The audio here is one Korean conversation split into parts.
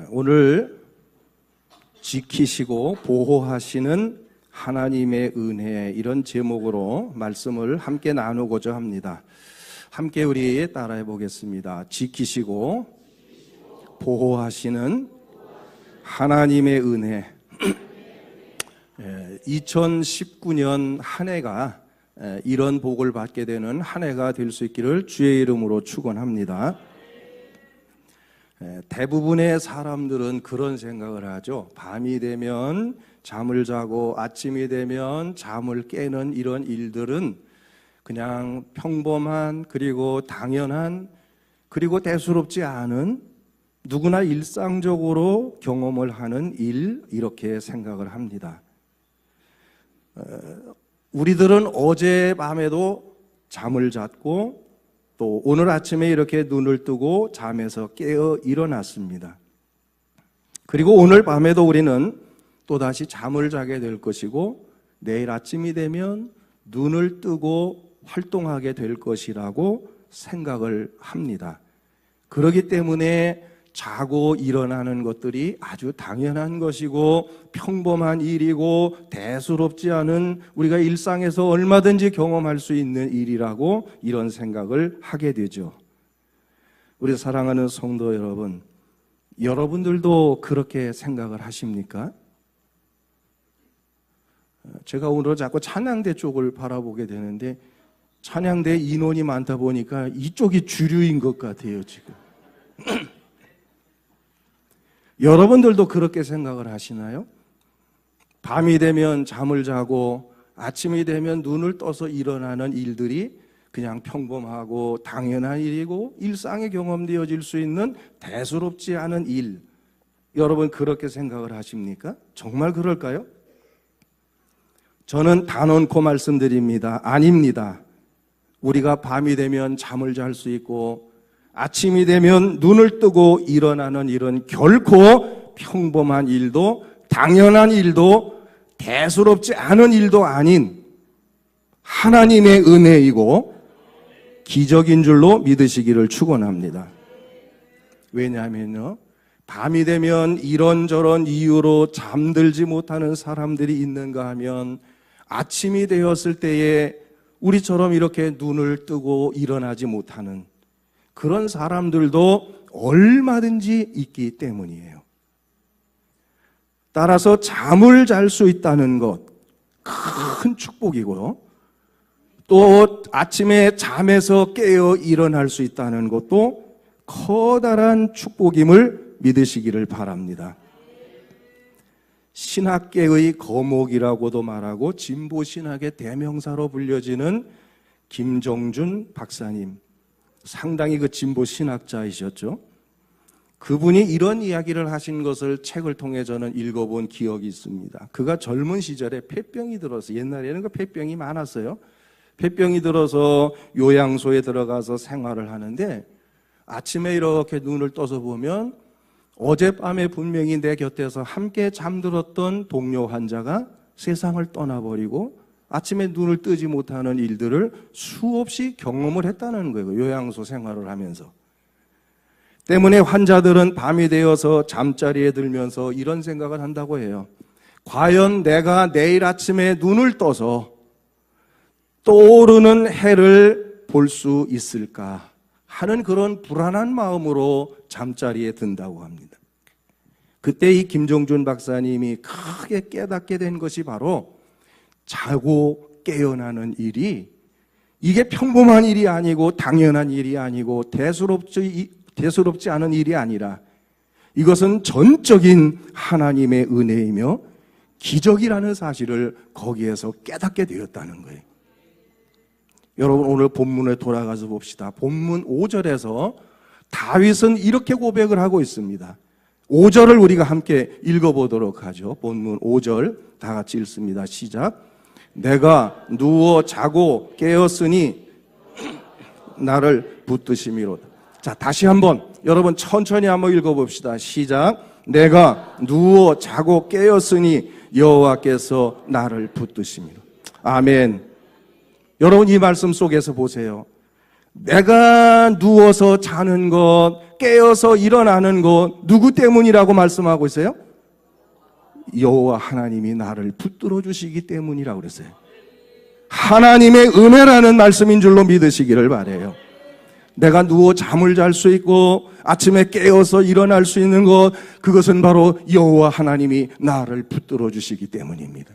오늘 지키시고 보호하시는 하나님의 은혜, 이런 제목으로 말씀을 함께 나누고자 합니다. 함께 우리 따라해 보겠습니다. 지키시고 보호하시는 하나님의 은혜. 2019년 한 해가 이런 복을 받게 되는 한 해가 될 수 있기를 주의 이름으로 축원합니다. 대부분의 사람들은 그런 생각을 하죠. 밤이 되면 잠을 자고 아침이 되면 잠을 깨는 이런 일들은 그냥 평범한, 그리고 당연한, 그리고 대수롭지 않은, 누구나 일상적으로 경험을 하는 일, 이렇게 생각을 합니다. 우리들은 어젯밤에도 잠을 잤고 또 오늘 아침에 이렇게 눈을 뜨고 잠에서 깨어 일어났습니다. 그리고 오늘 밤에도 우리는 또다시 잠을 자게 될 것이고 내일 아침이 되면 눈을 뜨고 활동하게 될 것이라고 생각을 합니다. 그렇기 때문에 자고 일어나는 것들이 아주 당연한 것이고 평범한 일이고 대수롭지 않은, 우리가 일상에서 얼마든지 경험할 수 있는 일이라고 이런 생각을 하게 되죠. 우리 사랑하는 성도 여러분, 여러분들도 그렇게 생각을 하십니까? 제가 오늘 자꾸 찬양대 쪽을 바라보게 되는데 찬양대 인원이 많다 보니까 이쪽이 주류인 것 같아요, 지금. 여러분들도 그렇게 생각을 하시나요? 밤이 되면 잠을 자고 아침이 되면 눈을 떠서 일어나는 일들이 그냥 평범하고 당연한 일이고 일상에 경험되어질 수 있는 대수롭지 않은 일, 여러분 그렇게 생각을 하십니까? 정말 그럴까요? 저는 단언코 말씀드립니다. 아닙니다. 우리가 밤이 되면 잠을 잘 수 있고 아침이 되면 눈을 뜨고 일어나는 일은 결코 평범한 일도 당연한 일도 대수롭지 않은 일도 아닌 하나님의 은혜이고 기적인 줄로 믿으시기를 축원합니다. 왜냐하면요, 밤이 되면 이런저런 이유로 잠들지 못하는 사람들이 있는가 하면 아침이 되었을 때에 우리처럼 이렇게 눈을 뜨고 일어나지 못하는 그런 사람들도 얼마든지 있기 때문이에요. 따라서 잠을 잘 수 있다는 것, 큰 축복이고요. 또 아침에 잠에서 깨어 일어날 수 있다는 것도 커다란 축복임을 믿으시기를 바랍니다. 신학계의 거목이라고도 말하고 진보신학의 대명사로 불려지는 김정준 박사님, 상당히 그 진보 신학자이셨죠. 그분이 이런 이야기를 하신 것을 책을 통해 저는 읽어본 기억이 있습니다. 그가 젊은 시절에 폐병이 들어서, 옛날에는 그 폐병이 많았어요. 폐병이 들어서 요양소에 들어가서 생활을 하는데 아침에 이렇게 눈을 떠서 보면 어젯밤에 분명히 내 곁에서 함께 잠들었던 동료 환자가 세상을 떠나버리고 아침에 눈을 뜨지 못하는 일들을 수없이 경험을 했다는 거예요. 요양소 생활을 하면서. 때문에 환자들은 밤이 되어서 잠자리에 들면서 이런 생각을 한다고 해요. 과연 내가 내일 아침에 눈을 떠서 떠오르는 해를 볼 수 있을까 하는 그런 불안한 마음으로 잠자리에 든다고 합니다. 그때 이 김정준 박사님이 크게 깨닫게 된 것이 바로 자고 깨어나는 일이, 이게 평범한 일이 아니고 당연한 일이 아니고 대수롭지 않은 일이 아니라 이것은 전적인 하나님의 은혜이며 기적이라는 사실을 거기에서 깨닫게 되었다는 거예요. 여러분, 오늘 본문에 돌아가서 봅시다. 본문 5절에서 다윗은 이렇게 고백을 하고 있습니다. 5절을 우리가 함께 읽어보도록 하죠. 본문 5절 다 같이 읽습니다. 시작. 내가 누워 자고 깨었으니 나를 붙드심이로다. 자, 다시 한번 여러분 천천히 한번 읽어봅시다. 시작. 내가 누워 자고 깨었으니 여호와께서 나를 붙드심이로다. 아멘. 여러분, 이 말씀 속에서 보세요. 내가 누워서 자는 것, 깨어서 일어나는 것 누구 때문이라고 말씀하고 있어요? 여호와 하나님이 나를 붙들어 주시기 때문이라고 그랬어요. 하나님의 은혜라는 말씀인 줄로 믿으시기를 바라요. 내가 누워 잠을 잘 수 있고 아침에 깨어서 일어날 수 있는 것, 그것은 바로 여호와 하나님이 나를 붙들어 주시기 때문입니다.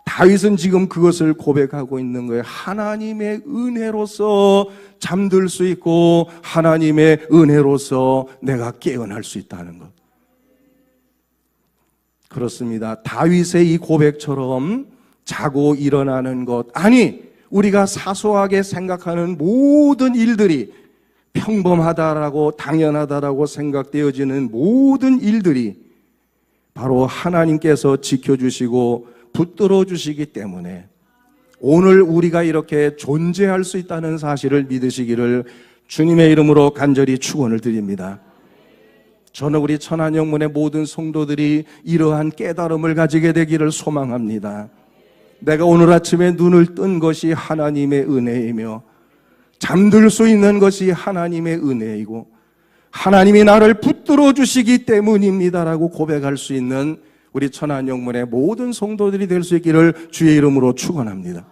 다윗은 지금 그것을 고백하고 있는 거예요. 하나님의 은혜로서 잠들 수 있고 하나님의 은혜로서 내가 깨어날 수 있다는 것. 그렇습니다. 다윗의 이 고백처럼 자고 일어나는 것, 아니 우리가 사소하게 생각하는 모든 일들이, 평범하다라고 당연하다라고 생각되어지는 모든 일들이 바로 하나님께서 지켜주시고 붙들어 주시기 때문에 오늘 우리가 이렇게 존재할 수 있다는 사실을 믿으시기를 주님의 이름으로 간절히 축원을 드립니다. 저는 우리 천안영문의 모든 성도들이 이러한 깨달음을 가지게 되기를 소망합니다. 내가 오늘 아침에 눈을 뜬 것이 하나님의 은혜이며 잠들 수 있는 것이 하나님의 은혜이고 하나님이 나를 붙들어 주시기 때문입니다라고 고백할 수 있는 우리 천안영문의 모든 성도들이 될 수 있기를 주의 이름으로 축원합니다.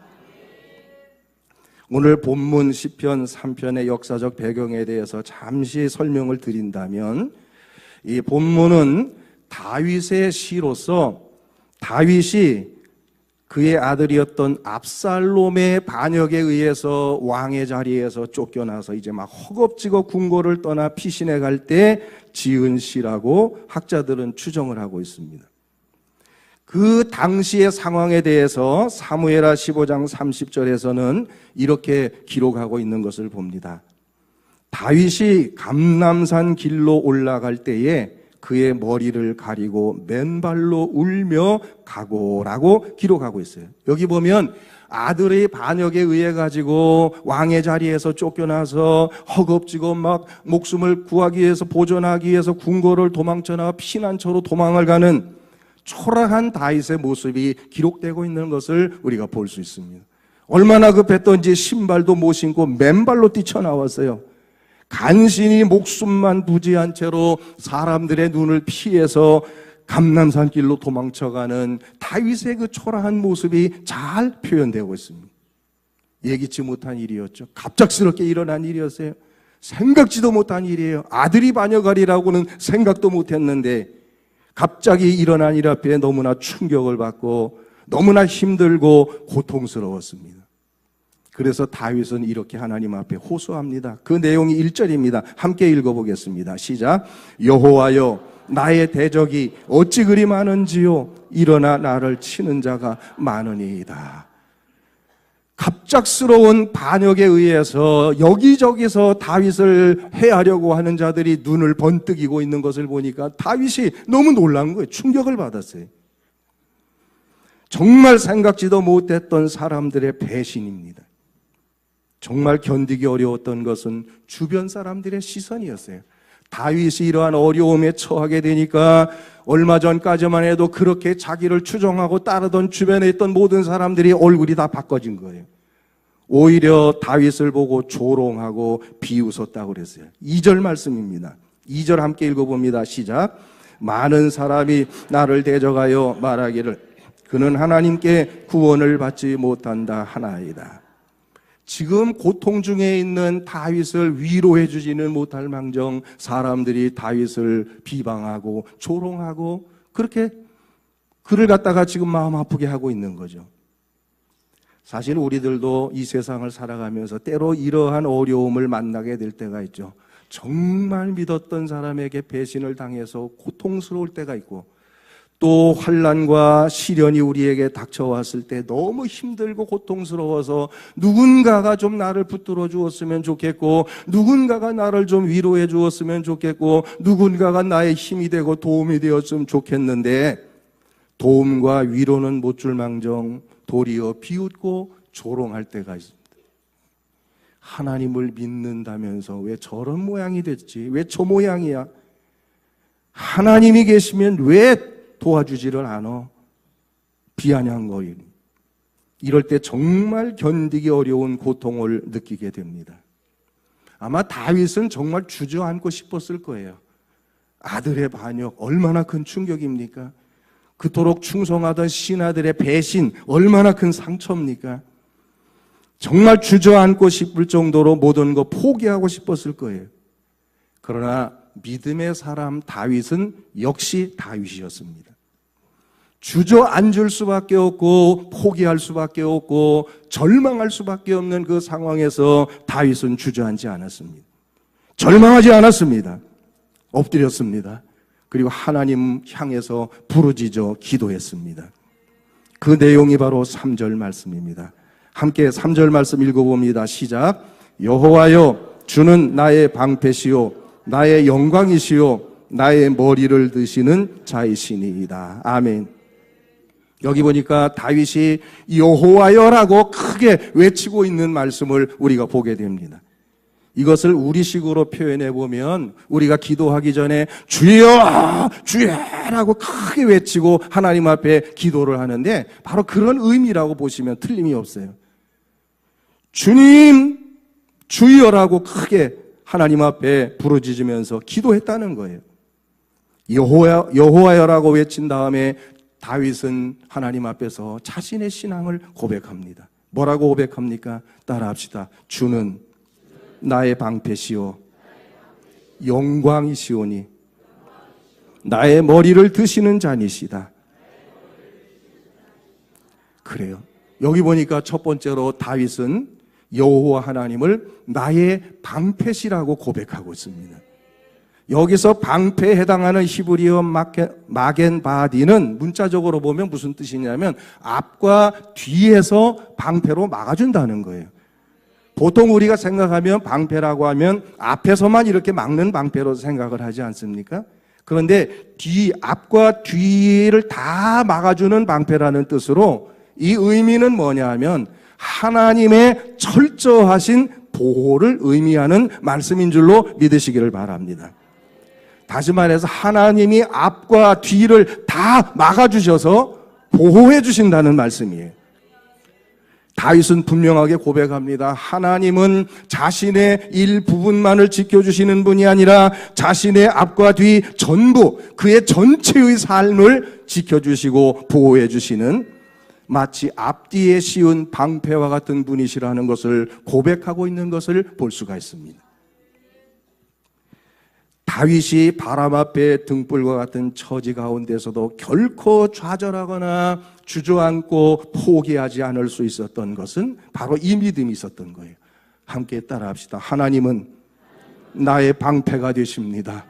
오늘 본문 시편 3편의 역사적 배경에 대해서 잠시 설명을 드린다면, 이 본문은 다윗의 시로서 다윗이 그의 아들이었던 압살롬의 반역에 의해서 왕의 자리에서 쫓겨나서 이제 막 허겁지겁 궁궐을 떠나 피신해 갈 때 지은 시라고 학자들은 추정을 하고 있습니다. 그 당시의 상황에 대해서 사무엘하 15장 30절에서는 이렇게 기록하고 있는 것을 봅니다. 다윗이 감람산 길로 올라갈 때에 그의 머리를 가리고 맨발로 울며 가고라고 기록하고 있어요. 여기 보면 아들의 반역에 의해 가지고 왕의 자리에서 쫓겨나서 허겁지겁 막 목숨을 구하기 위해서, 보존하기 위해서 궁궐을 도망쳐나 피난처로 도망을 가는 초라한 다윗의 모습이 기록되고 있는 것을 우리가 볼 수 있습니다. 얼마나 급했던지 신발도 못 신고 맨발로 뛰쳐나왔어요. 간신히 목숨만 부지한 채로 사람들의 눈을 피해서 감람산 길로 도망쳐가는 다윗의 그 초라한 모습이 잘 표현되고 있습니다. 예기치 못한 일이었죠. 갑작스럽게 일어난 일이었어요. 생각지도 못한 일이에요. 아들이 반역하리라고는 생각도 못했는데 갑자기 일어난 일 앞에 너무나 충격을 받고 너무나 힘들고 고통스러웠습니다. 그래서 다윗은 이렇게 하나님 앞에 호소합니다. 그 내용이 1절입니다. 함께 읽어보겠습니다. 시작. 여호와여, 나의 대적이 어찌 그리 많은지요. 일어나 나를 치는 자가 많으니이다. 갑작스러운 반역에 의해서 여기저기서 다윗을 해하려고 하는 자들이 눈을 번뜩이고 있는 것을 보니까 다윗이 너무 놀란 거예요. 충격을 받았어요. 정말 생각지도 못했던 사람들의 배신입니다. 정말 견디기 어려웠던 것은 주변 사람들의 시선이었어요. 다윗이 이러한 어려움에 처하게 되니까 얼마 전까지만 해도 그렇게 자기를 추종하고 따르던 주변에 있던 모든 사람들이 얼굴이 다 바꿔진 거예요. 오히려 다윗을 보고 조롱하고 비웃었다고 그랬어요. 2절 말씀입니다. 2절 함께 읽어봅니다. 시작. 많은 사람이 나를 대적하여 말하기를 그는 하나님께 구원을 받지 못한다 하나이다. 지금 고통 중에 있는 다윗을 위로해 주지는 못할 망정 사람들이 다윗을 비방하고 조롱하고 그렇게 그를 갖다가 지금 마음 아프게 하고 있는 거죠. 사실 우리들도 이 세상을 살아가면서 때로 이러한 어려움을 만나게 될 때가 있죠. 정말 믿었던 사람에게 배신을 당해서 고통스러울 때가 있고 또 환난과 시련이 우리에게 닥쳐왔을 때 너무 힘들고 고통스러워서 누군가가 좀 나를 붙들어 주었으면 좋겠고 누군가가 나를 좀 위로해 주었으면 좋겠고 누군가가 나의 힘이 되고 도움이 되었으면 좋겠는데 도움과 위로는 못 줄 망정 도리어 비웃고 조롱할 때가 있습니다. 하나님을 믿는다면서 왜 저런 모양이 됐지? 왜 저 모양이야? 하나님이 계시면 왜 도와주지를 않아? 비아냥거리는. 이럴 때 정말 견디기 어려운 고통을 느끼게 됩니다. 아마 다윗은 정말 주저앉고 싶었을 거예요. 아들의 반역 얼마나 큰 충격입니까? 그토록 충성하던 신하들의 배신 얼마나 큰 상처입니까? 정말 주저앉고 싶을 정도로 모든 거 포기하고 싶었을 거예요. 그러나 믿음의 사람 다윗은 역시 다윗이었습니다. 주저앉을 수밖에 없고 포기할 수밖에 없고 절망할 수밖에 없는 그 상황에서 다윗은 주저앉지 않았습니다. 절망하지 않았습니다. 엎드렸습니다. 그리고 하나님 향해서 부르짖어 기도했습니다. 그 내용이 바로 3절 말씀입니다. 함께 3절 말씀 읽어봅니다. 시작. 여호와여, 주는 나의 방패시요 나의 영광이시요 나의 머리를 드시는 자이시니이다. 아멘. 여기 보니까 다윗이 여호와여라고 크게 외치고 있는 말씀을 우리가 보게 됩니다. 이것을 우리식으로 표현해 보면 우리가 기도하기 전에 주여 주여라고 크게 외치고 하나님 앞에 기도를 하는데 바로 그런 의미라고 보시면 틀림이 없어요. 주님 주여라고 크게 하나님 앞에 부르짖으면서 기도했다는 거예요. 여호와여라고 외친 다음에 다윗은 하나님 앞에서 자신의 신앙을 고백합니다. 뭐라고 고백합니까? 따라합시다. 주는 나의 방패시오 영광이시오니 나의 머리를 드시는 자니시다. 그래요. 여기 보니까 첫 번째로 다윗은 여호와 하나님을 나의 방패시라고 고백하고 있습니다. 여기서 방패에 해당하는 히브리어 마겐바디는 문자적으로 보면 무슨 뜻이냐면 앞과 뒤에서 방패로 막아준다는 거예요. 보통 우리가 생각하면 방패라고 하면 앞에서만 이렇게 막는 방패로 생각을 하지 않습니까? 그런데 앞과 뒤를 다 막아주는 방패라는 뜻으로 이 의미는 뭐냐 하면 하나님의 철저하신 보호를 의미하는 말씀인 줄로 믿으시기를 바랍니다. 다시 말해서 하나님이 앞과 뒤를 다 막아주셔서 보호해 주신다는 말씀이에요. 다윗은 분명하게 고백합니다. 하나님은 자신의 일부분만을 지켜주시는 분이 아니라 자신의 앞과 뒤 전부 그의 전체의 삶을 지켜주시고 보호해 주시는 마치 앞뒤에 씌운 방패와 같은 분이시라는 것을 고백하고 있는 것을 볼 수가 있습니다. 다윗이 바람 앞에 등불과 같은 처지 가운데서도 결코 좌절하거나 주저앉고 포기하지 않을 수 있었던 것은 바로 이 믿음이 있었던 거예요. 함께 따라합시다. 하나님은 나의 방패가 되십니다.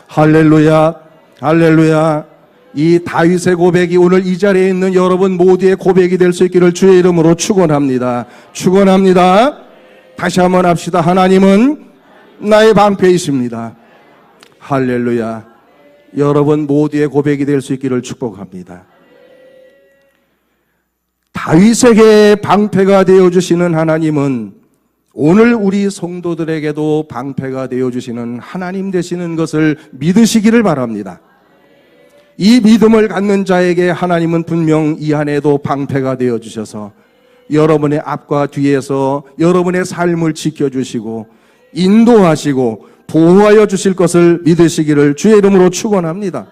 할렐루야, 할렐루야. 이 다윗의 고백이 오늘 이 자리에 있는 여러분 모두의 고백이 될 수 있기를 주의 이름으로 축원합니다. 축원합니다. 다시 한번 합시다. 하나님은 나의 방패이십니다. 할렐루야. 여러분 모두의 고백이 될 수 있기를 축복합니다. 다윗에게 방패가 되어주시는 하나님은 오늘 우리 성도들에게도 방패가 되어주시는 하나님 되시는 것을 믿으시기를 바랍니다. 이 믿음을 갖는 자에게 하나님은 분명 이 안에도 방패가 되어주셔서 여러분의 앞과 뒤에서 여러분의 삶을 지켜주시고 인도하시고 보호하여 주실 것을 믿으시기를 주의 이름으로 축원합니다.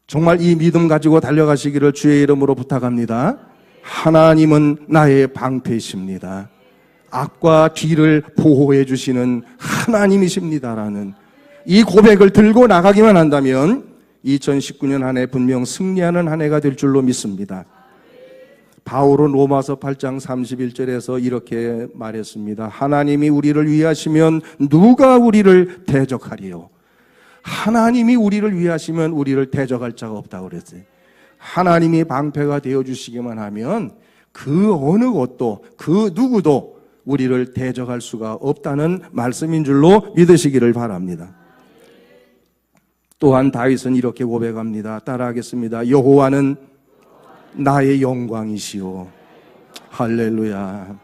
정말 이 믿음 가지고 달려가시기를 주의 이름으로 부탁합니다. 하나님은 나의 방패이십니다. 앞과 뒤를 보호해 주시는 하나님이십니다라는 이 고백을 들고 나가기만 한다면 2019년 한 해 분명 승리하는 한 해가 될 줄로 믿습니다. 바울은 로마서 8장 31절에서 이렇게 말했습니다. 하나님이 우리를 위하시면 누가 우리를 대적하리요? 하나님이 우리를 위하시면 우리를 대적할 자가 없다고 그랬어요. 하나님이 방패가 되어주시기만 하면 그 어느 것도 그 누구도 우리를 대적할 수가 없다는 말씀인 줄로 믿으시기를 바랍니다. 또한 다윗은 이렇게 고백합니다. 따라하겠습니다. 여호와는 나의 영광이시오. 할렐루야.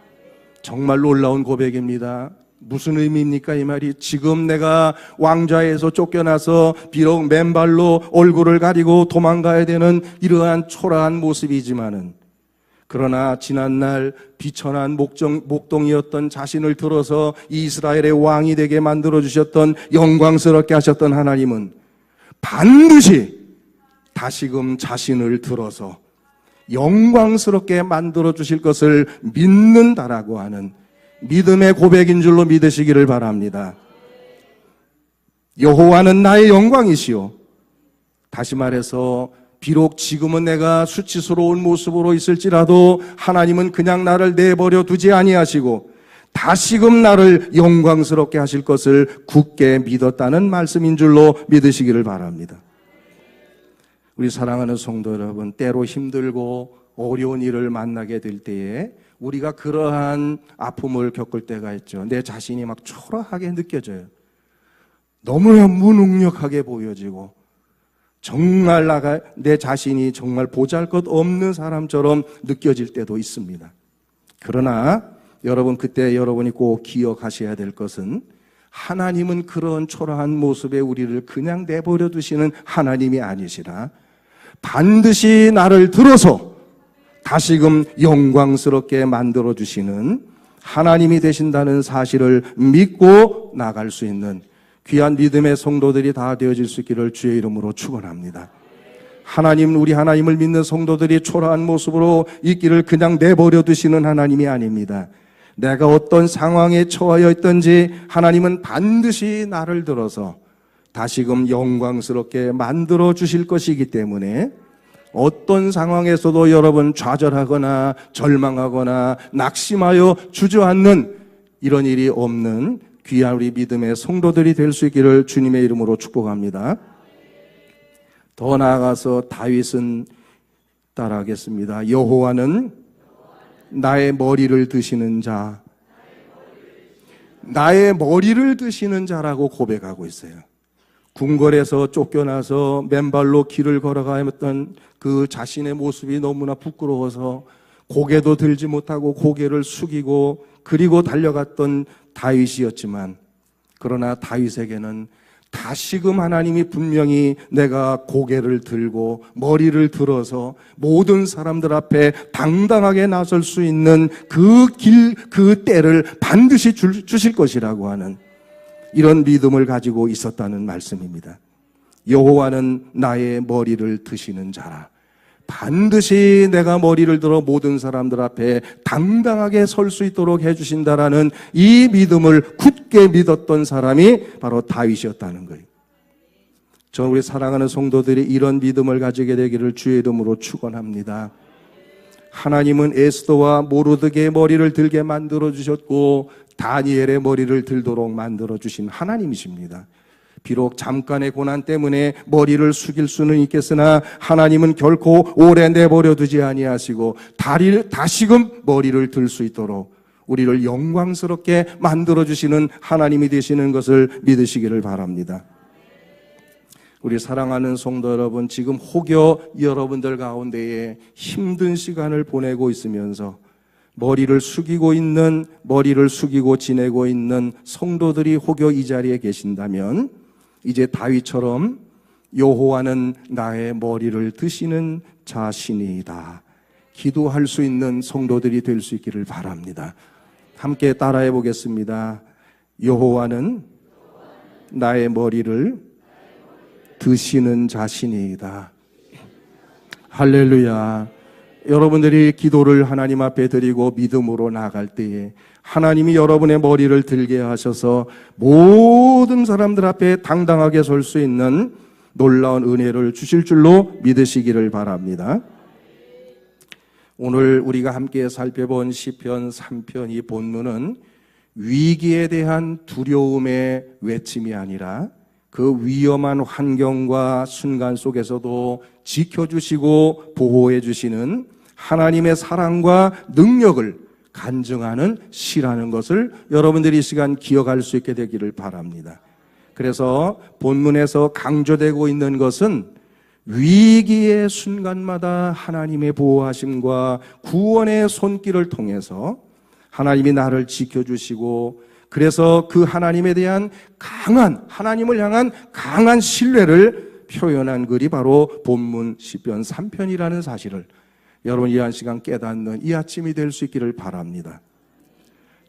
정말 놀라운 고백입니다. 무슨 의미입니까? 이 말이 지금 내가 왕좌에서 쫓겨나서 비록 맨발로 얼굴을 가리고 도망가야 되는 이러한 초라한 모습이지만은 그러나 지난날 비천한 목동이었던 자신을 들어서 이스라엘의 왕이 되게 만들어주셨던, 영광스럽게 하셨던 하나님은 반드시 다시금 자신을 들어서 영광스럽게 만들어주실 것을 믿는다라고 하는 믿음의 고백인 줄로 믿으시기를 바랍니다. 여호와는 나의 영광이시오. 다시 말해서 비록 지금은 내가 수치스러운 모습으로 있을지라도 하나님은 그냥 나를 내버려 두지 아니하시고 다시금 나를 영광스럽게 하실 것을 굳게 믿었다는 말씀인 줄로 믿으시기를 바랍니다. 우리 사랑하는 성도 여러분, 때로 힘들고 어려운 일을 만나게 될 때에 우리가 그러한 아픔을 겪을 때가 있죠. 내 자신이 막 초라하게 느껴져요. 너무나 무능력하게 보여지고 정말 내 자신이 정말 보잘것없는 사람처럼 느껴질 때도 있습니다. 그러나 여러분, 그때 여러분이 꼭 기억하셔야 될 것은 하나님은 그런 초라한 모습에 우리를 그냥 내버려 두시는 하나님이 아니시라 반드시 나를 들어서 다시금 영광스럽게 만들어 주시는 하나님이 되신다는 사실을 믿고 나갈 수 있는 귀한 믿음의 성도들이 다 되어질 수 있기를 주의 이름으로 축원합니다. 우리 하나님을 믿는 성도들이 초라한 모습으로 있기를 그냥 내버려 두시는 하나님이 아닙니다. 내가 어떤 상황에 처하여 있든지 하나님은 반드시 나를 들어서 다시금 영광스럽게 만들어 주실 것이기 때문에 어떤 상황에서도 여러분 좌절하거나 절망하거나 낙심하여 주저앉는 이런 일이 없는 귀한 우리 믿음의 성도들이 될 수 있기를 주님의 이름으로 축복합니다. 더 나아가서 다윗은 따라하겠습니다. 여호와는 나의 머리를 드시는 자, 나의 머리를 드시는 자라고 고백하고 있어요. 궁궐에서 쫓겨나서 맨발로 길을 걸어가였던 그 자신의 모습이 너무나 부끄러워서 고개도 들지 못하고 고개를 숙이고 그리고 달려갔던 다윗이었지만, 그러나 다윗에게는 다시금 하나님이 분명히 내가 고개를 들고 머리를 들어서 모든 사람들 앞에 당당하게 나설 수 있는 그 때를 반드시 주실 것이라고 하는 이런 믿음을 가지고 있었다는 말씀입니다. 여호와는 나의 머리를 드시는 자라. 반드시 내가 머리를 들어 모든 사람들 앞에 당당하게 설 수 있도록 해주신다라는 이 믿음을 굳게 믿었던 사람이 바로 다윗이었다는 거예요. 저는 우리 사랑하는 성도들이 이런 믿음을 가지게 되기를 주의 이름으로 축원합니다. 하나님은 에스더와 모르드게의 머리를 들게 만들어 주셨고 다니엘의 머리를 들도록 만들어 주신 하나님이십니다. 비록 잠깐의 고난 때문에 머리를 숙일 수는 있겠으나 하나님은 결코 오래 내버려 두지 아니하시고 다시금 머리를 들 수 있도록 우리를 영광스럽게 만들어 주시는 하나님이 되시는 것을 믿으시기를 바랍니다. 우리 사랑하는 성도 여러분, 지금 혹여 여러분들 가운데에 힘든 시간을 보내고 있으면서 머리를 숙이고 지내고 있는 성도들이 혹여 이 자리에 계신다면 이제 다윗처럼 여호와는 나의 머리를 드시는 자신이다 기도할 수 있는 성도들이 될 수 있기를 바랍니다. 함께 따라해 보겠습니다. 여호와는 나의 머리를 드시는 자신이다. 할렐루야. 여러분들이 기도를 하나님 앞에 드리고 믿음으로 나아갈 때에 하나님이 여러분의 머리를 들게 하셔서 모든 사람들 앞에 당당하게 설 수 있는 놀라운 은혜를 주실 줄로 믿으시기를 바랍니다. 오늘 우리가 함께 살펴본 시편 3편 이 본문은 위기에 대한 두려움의 외침이 아니라 그 위험한 환경과 순간 속에서도 지켜주시고 보호해 주시는 하나님의 사랑과 능력을 간증하는 시라는 것을 여러분들이 이 시간 기억할 수 있게 되기를 바랍니다. 그래서 본문에서 강조되고 있는 것은 위기의 순간마다 하나님의 보호하심과 구원의 손길을 통해서 하나님이 나를 지켜주시고, 그래서 그 하나님에 대한 하나님을 향한 강한 신뢰를 표현한 글이 바로 본문 시편 3편이라는 사실을 여러분 이 한 시간 깨닫는 이 아침이 될 수 있기를 바랍니다.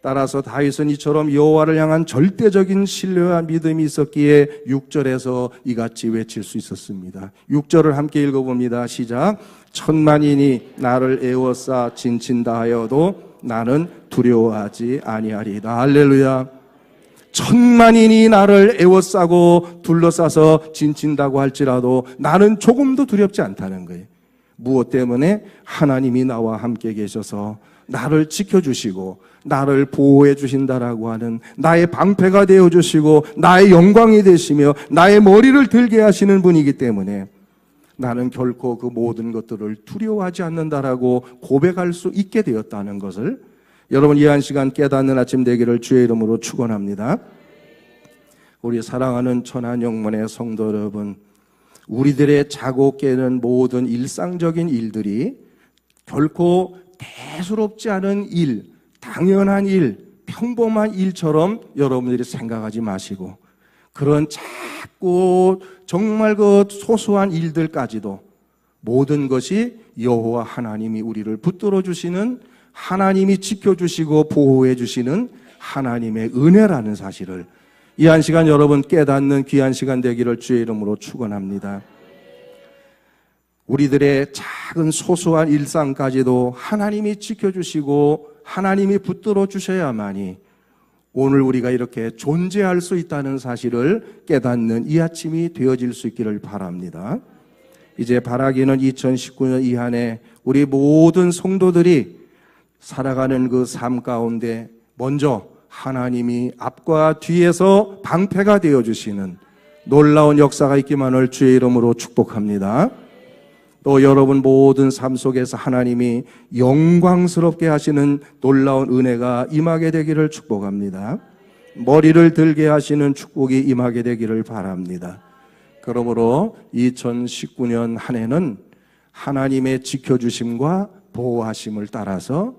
따라서 다윗은 이처럼 여호와를 향한 절대적인 신뢰와 믿음이 있었기에 6절에서 이같이 외칠 수 있었습니다. 6절을 함께 읽어봅니다. 시작. 천만인이 나를 에워싸 진친다 하여도 나는 두려워하지 아니하리이다. 할렐루야. 천만인이 나를 에워싸고 둘러싸서 진친다고 할지라도 나는 조금도 두렵지 않다는 거예요. 무엇 때문에? 하나님이 나와 함께 계셔서 나를 지켜주시고 나를 보호해 주신다라고 하는, 나의 방패가 되어주시고 나의 영광이 되시며 나의 머리를 들게 하시는 분이기 때문에 나는 결코 그 모든 것들을 두려워하지 않는다라고 고백할 수 있게 되었다는 것을 여러분 이 한 시간 깨닫는 아침 되기를 주의 이름으로 축원합니다. 우리 사랑하는 천안영문의 성도 여러분, 우리들의 자고 깨는 모든 일상적인 일들이 결코 대수롭지 않은 일, 당연한 일, 평범한 일처럼 여러분들이 생각하지 마시고, 그런 작고 정말 그 소소한 일들까지도 모든 것이 여호와 하나님이 우리를 붙들어 주시는, 하나님이 지켜주시고 보호해 주시는 하나님의 은혜라는 사실을 이 한 시간 여러분 깨닫는 귀한 시간 되기를 주의 이름으로 축원합니다. 우리들의 작은 소소한 일상까지도 하나님이 지켜주시고 하나님이 붙들어 주셔야만이 오늘 우리가 이렇게 존재할 수 있다는 사실을 깨닫는 이 아침이 되어질 수 있기를 바랍니다. 이제 바라기는 2019년 이 한 해 우리 모든 성도들이 살아가는 그 삶 가운데 먼저 하나님이 앞과 뒤에서 방패가 되어주시는 놀라운 역사가 있기만을 주의 이름으로 축복합니다. 또 여러분 모든 삶 속에서 하나님이 영광스럽게 하시는 놀라운 은혜가 임하게 되기를 축복합니다. 머리를 들게 하시는 축복이 임하게 되기를 바랍니다. 그러므로 2019년 한 해는 하나님의 지켜주심과 보호하심을 따라서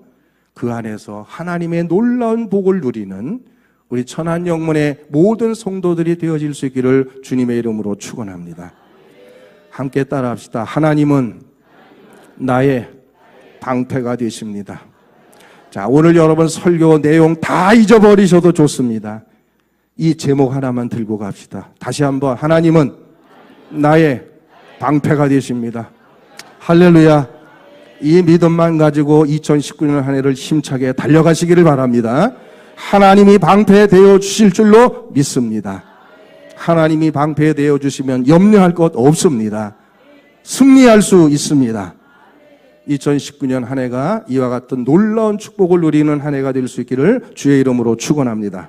그 안에서 하나님의 놀라운 복을 누리는 우리 천안영문의 모든 성도들이 되어질 수 있기를 주님의 이름으로 축원합니다. 함께 따라합시다. 하나님은 나의 방패가 되십니다. 자, 오늘 여러분 설교 내용 다 잊어버리셔도 좋습니다. 이 제목 하나만 들고 갑시다. 다시 한번, 하나님은 나의 방패가 되십니다. 할렐루야. 이 믿음만 가지고 2019년 한 해를 힘차게 달려가시기를 바랍니다. 하나님이 방패 되어 주실 줄로 믿습니다. 하나님이 방패 되어 주시면 염려할 것 없습니다. 승리할 수 있습니다. 2019년 한 해가 이와 같은 놀라운 축복을 누리는 한 해가 될 수 있기를 주의 이름으로 축원합니다.